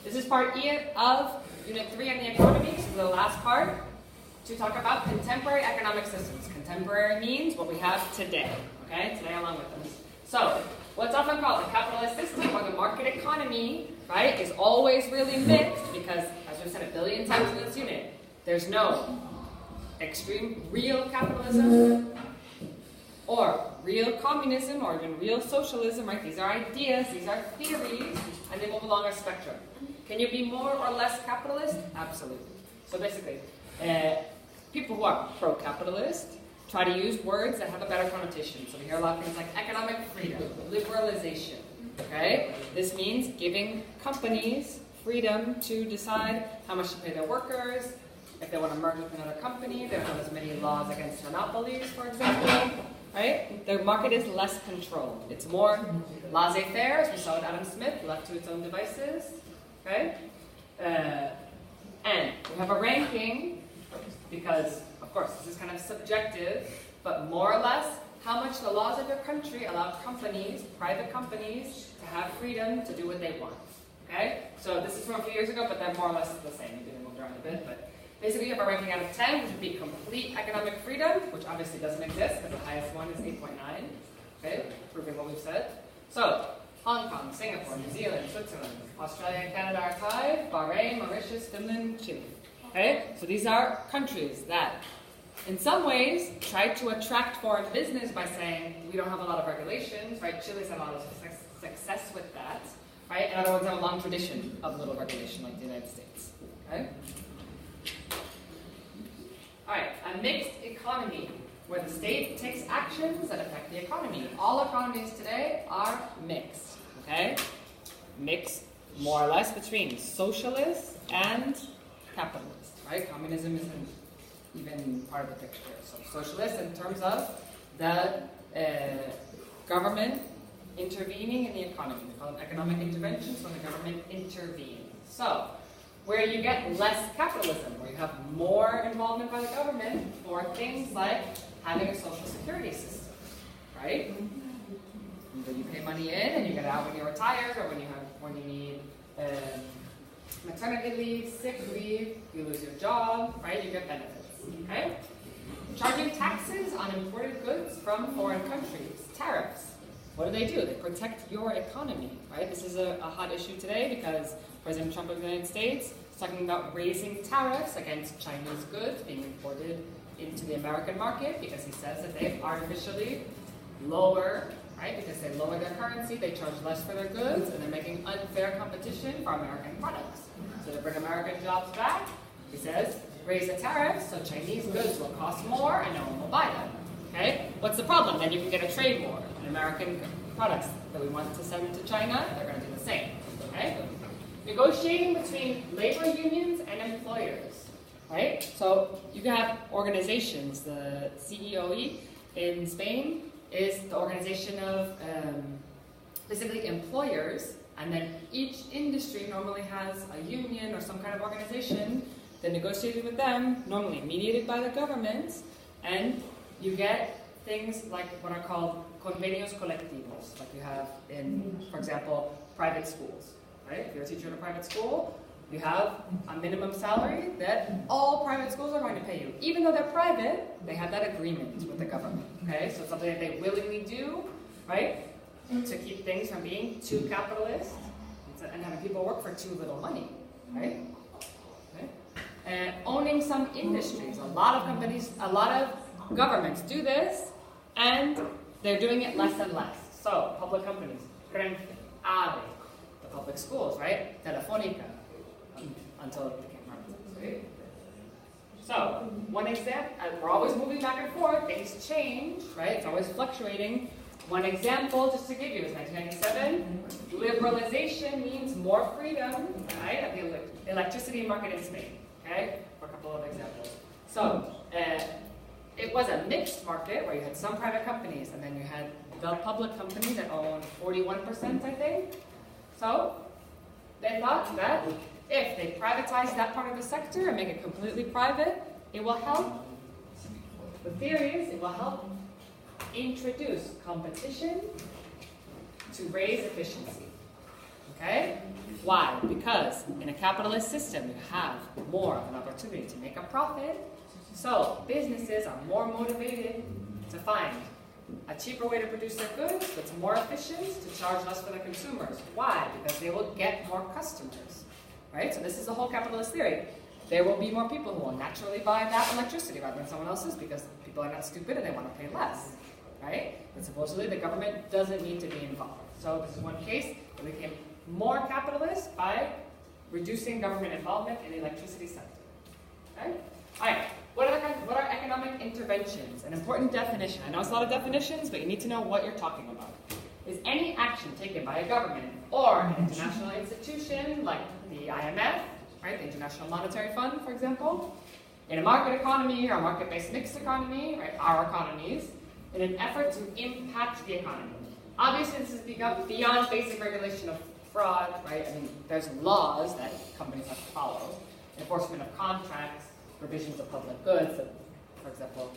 This is part E of Unit 3 on the economy. This is the last part to talk about contemporary economic systems. Contemporary means what we have today, okay? Today along with us. So, what's often called the capitalist system or the market economy, right, is always really mixed because, as we've said a billion times in this unit, there's no extreme real capitalism or real communism or even real socialism, right? These are ideas, these are theories, and they move along a spectrum. Can you be more or less capitalist? Absolutely. So basically, people who are pro-capitalist try to use words that have a better connotation. So we hear a lot of things like economic freedom, liberalization, okay? This means giving companies freedom to decide how much to pay their workers, if they want to merge with another company, they don't have as many laws against monopolies, for example, right? The market is less controlled. It's more laissez-faire, as we saw with Adam Smith, left to its own devices, okay? And we have a ranking because, of course, this is kind of subjective, but more or less, how much the laws of your country allow companies, private companies, to have freedom to do what they want, okay? So this is from a few years ago, but they're more or less the same. Maybe they moved around a bit, but basically, you have a ranking out of 10, which would be complete economic freedom, which obviously doesn't exist, because the highest one is 8.9, okay, proving what we've said. So, Hong Kong, Singapore, New Zealand, Switzerland, Australia and Canada are tied, Bahrain, Mauritius, Finland, Chile. Okay, so these are countries that, in some ways, try to attract foreign business by saying, we don't have a lot of regulations, right? Chile's had a lot of success with that, right? And other ones have a long tradition of little regulation, like the United States, okay? Alright, a mixed economy, where the state takes actions that affect the economy. All economies today are mixed, okay? Mixed, more or less, between socialist and capitalist, right? Communism isn't even part of the picture. So socialist in terms of the government intervening in the economy. We call it economic intervention, so the government intervenes. So, where you get less capitalism, where you have more involvement by the government for things like having a social security system, right? So you pay money in and you get out when you're retired or when you need maternity leave, sick leave, you lose your job, right? You get benefits, okay? Charging taxes on imported goods from foreign countries, tariffs. What do? They protect your economy, right? This is a hot issue today because President Trump of the United States is talking about raising tariffs against Chinese goods being imported into the American market because he says that they artificially lower, right? Because they lower their currency, they charge less for their goods, and they're making unfair competition for American products. So to bring American jobs back, he says, raise the tariffs so Chinese goods will cost more and no one will buy them. Okay? What's the problem? Then you can get a trade war. And American products that we want to send to China, they're going to do the same. Okay? Negotiating between labor unions and employers. Right? So you can have organizations. The CEOE in Spain is the organization of basically employers, and then each industry normally has a union or some kind of organization that negotiated with them, normally mediated by the government, and you get things like what are called convenios colectivos, like you have in, for example, private schools. Right? If you're a teacher in a private school, you have a minimum salary that all private schools are going to pay you. Even though they're private, they have that agreement with the government. Okay? So it's something that they willingly do, right? To keep things from being too capitalist and having people work for too little money. Right? Okay? And owning some industries. A lot of companies, a lot of governments do this, and they're doing it less and less. So, public companies, AVE, the public schools, right? Telefonica, until it became private, right? So, one example, we're always moving back and forth, things change, right? It's always fluctuating. One example, just to give you, is 1997. Liberalization means more freedom, right, of the electricity market in Spain, okay? For a couple of examples. So, it was a mixed market where you had some private companies and then you had the public company that owned 41%, I think. So they thought that if they privatize that part of the sector and make it completely private, it will help. The theory is it will help introduce competition to raise efficiency. Okay? Why? Because in a capitalist system, you have more of an opportunity to make a profit. So businesses are more motivated to find a cheaper way to produce their goods that's more efficient to charge less for the consumers. Why? Because they will get more customers, right? So this is the whole capitalist theory. There will be more people who will naturally buy that electricity rather than someone else's because people are not stupid and they want to pay less, right? And supposedly the government doesn't need to be involved. So this is one case where we became more capitalist by reducing government involvement in the electricity sector, okay? All right. What are economic interventions? An important definition. I know it's a lot of definitions, but you need to know what you're talking about. Is any action taken by a government or an international institution like the IMF, right, the International Monetary Fund, for example, in a market economy or a market-based mixed economy, right, our economies, in an effort to impact the economy. Obviously, this is beyond basic regulation of fraud, right? I mean, there's laws that companies have to follow, enforcement of contracts, provisions of public goods. So, for example,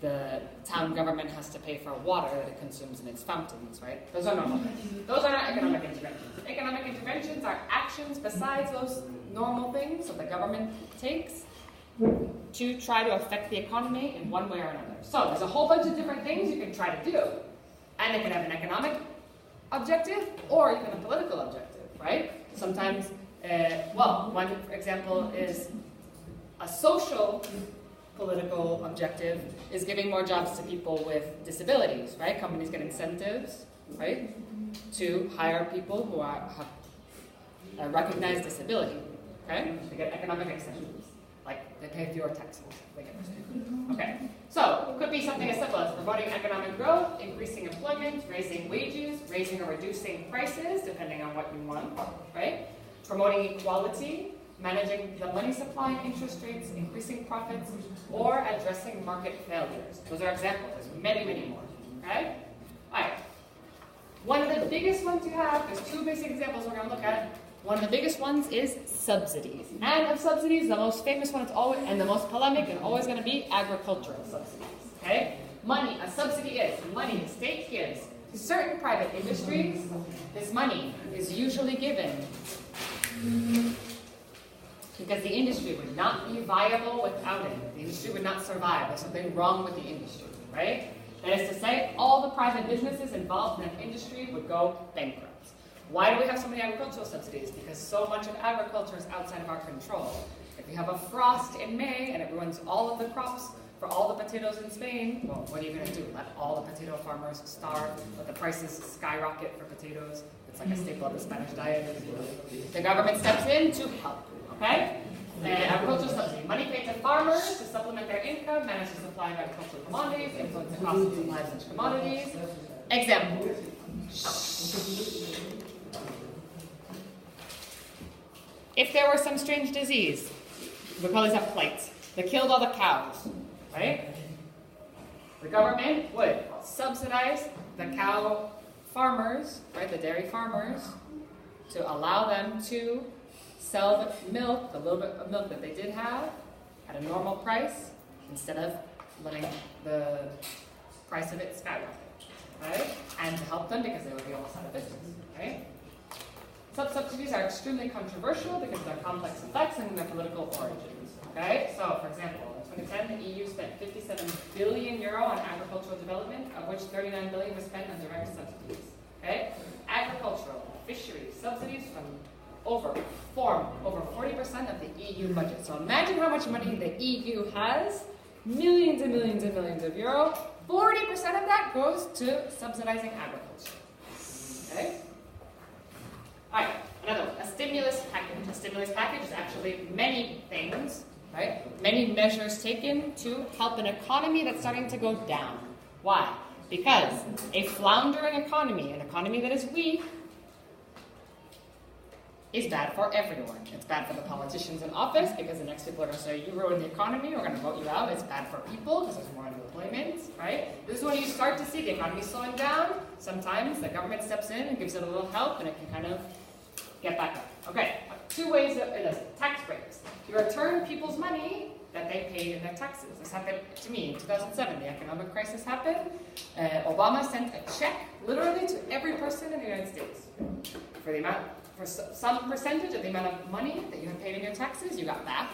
the town government has to pay for water that it consumes in its fountains, right? Those are normal things. Those are not economic interventions. Economic interventions are actions besides those normal things that the government takes to try to affect the economy in one way or another. So there's a whole bunch of different things you can try to do. And it can have an economic objective or even a political objective, right? Sometimes, one example is a social political objective is giving more jobs to people with disabilities, right? Companies get incentives, right, to hire people who have a recognized disability, okay? They get economic incentives, like they pay fewer taxes. They get okay, so it could be something as simple as promoting economic growth, increasing employment, raising wages, raising or reducing prices, depending on what you want, right? Promoting equality, managing the money supply and interest rates, increasing profits, or addressing market failures. Those are examples. There's many, many more. Okay? All right. One of the biggest ones you have, there's two basic examples we're going to look at. One of the biggest ones is subsidies. And of subsidies, the most famous one and the most polemic is always going to be agricultural subsidies. Okay? Money, a subsidy is money the state gives to certain private industries. This money is usually given because the industry would not be viable without it. The industry would not survive. There's something wrong with the industry, right? That is to say, all the private businesses involved in that industry would go bankrupt. Why do we have so many agricultural subsidies? Because so much of agriculture is outside of our control. If you have a frost in May and it ruins all of the crops for all the potatoes in Spain, well, what are you going to do? Let all the potato farmers starve? Let the prices skyrocket for potatoes? It's like a staple of the Spanish diet. The government steps in to help. Okay? Agricultural subsidy. Money paid to farmers to supplement their income, manage the supply of agricultural commodities, influence the cost of supply of such commodities. Example. If there were some strange disease, we call these up plagues, that killed all the cows, right? The government would subsidize the cow farmers, right, the dairy farmers, to allow them to sell the milk, the little bit of milk that they did have, at a normal price, instead of letting the price of it skyrocket, right? And to help them because they would be almost out of business, right? Subsidies are extremely controversial because of their complex effects and their political origins, okay? So, for example, in 2010, the EU spent €57 billion on agricultural development, of which $39 billion was spent on direct subsidies, okay? Agricultural, fisheries, subsidies form over 40% of the EU budget. So imagine how much money the EU has, millions and millions and millions of euro. 40% of that goes to subsidizing agriculture. Okay? All right, another one, a stimulus package. A stimulus package is actually many things, right? Many measures taken to help an economy that's starting to go down. Why? Because a floundering economy, an economy that is weak, is bad for everyone. It's bad for the politicians in office because the next people are going to say, you ruined the economy, we're going to vote you out. It's bad for people because there's more unemployment, right? This is when you start to see the economy slowing down. Sometimes the government steps in and gives it a little help and it can kind of get back up. Okay, two ways of it is. Tax breaks. You return people's money that they paid in their taxes. This happened to me in 2007. The economic crisis happened. Obama sent a check literally to every person in the United States for the amount for some percentage of the amount of money that you have paid in your taxes, you got back.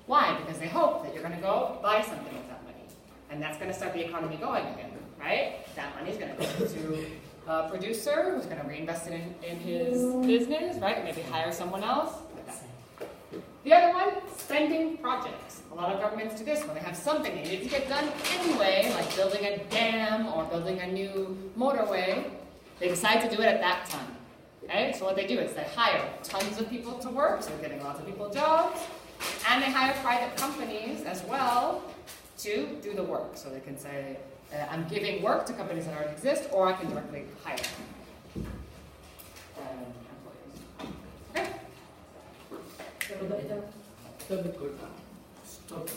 Why? Because they hope that you're going to go buy something with that money. And that's going to start the economy going again, right? That money is going to go to a producer who's going to reinvest it in his business, right? Maybe hire someone else. Like that. The other one, spending projects. A lot of governments do this when they have something they need to get done anyway, like building a dam or building a new motorway. They decide to do it at that time. Okay? So what they do is they hire tons of people to work, so they're getting lots of people jobs, and they hire private companies as well to do the work. So they can say, I'm giving work to companies that already exist, or I can directly hire employees. Okay? Stop.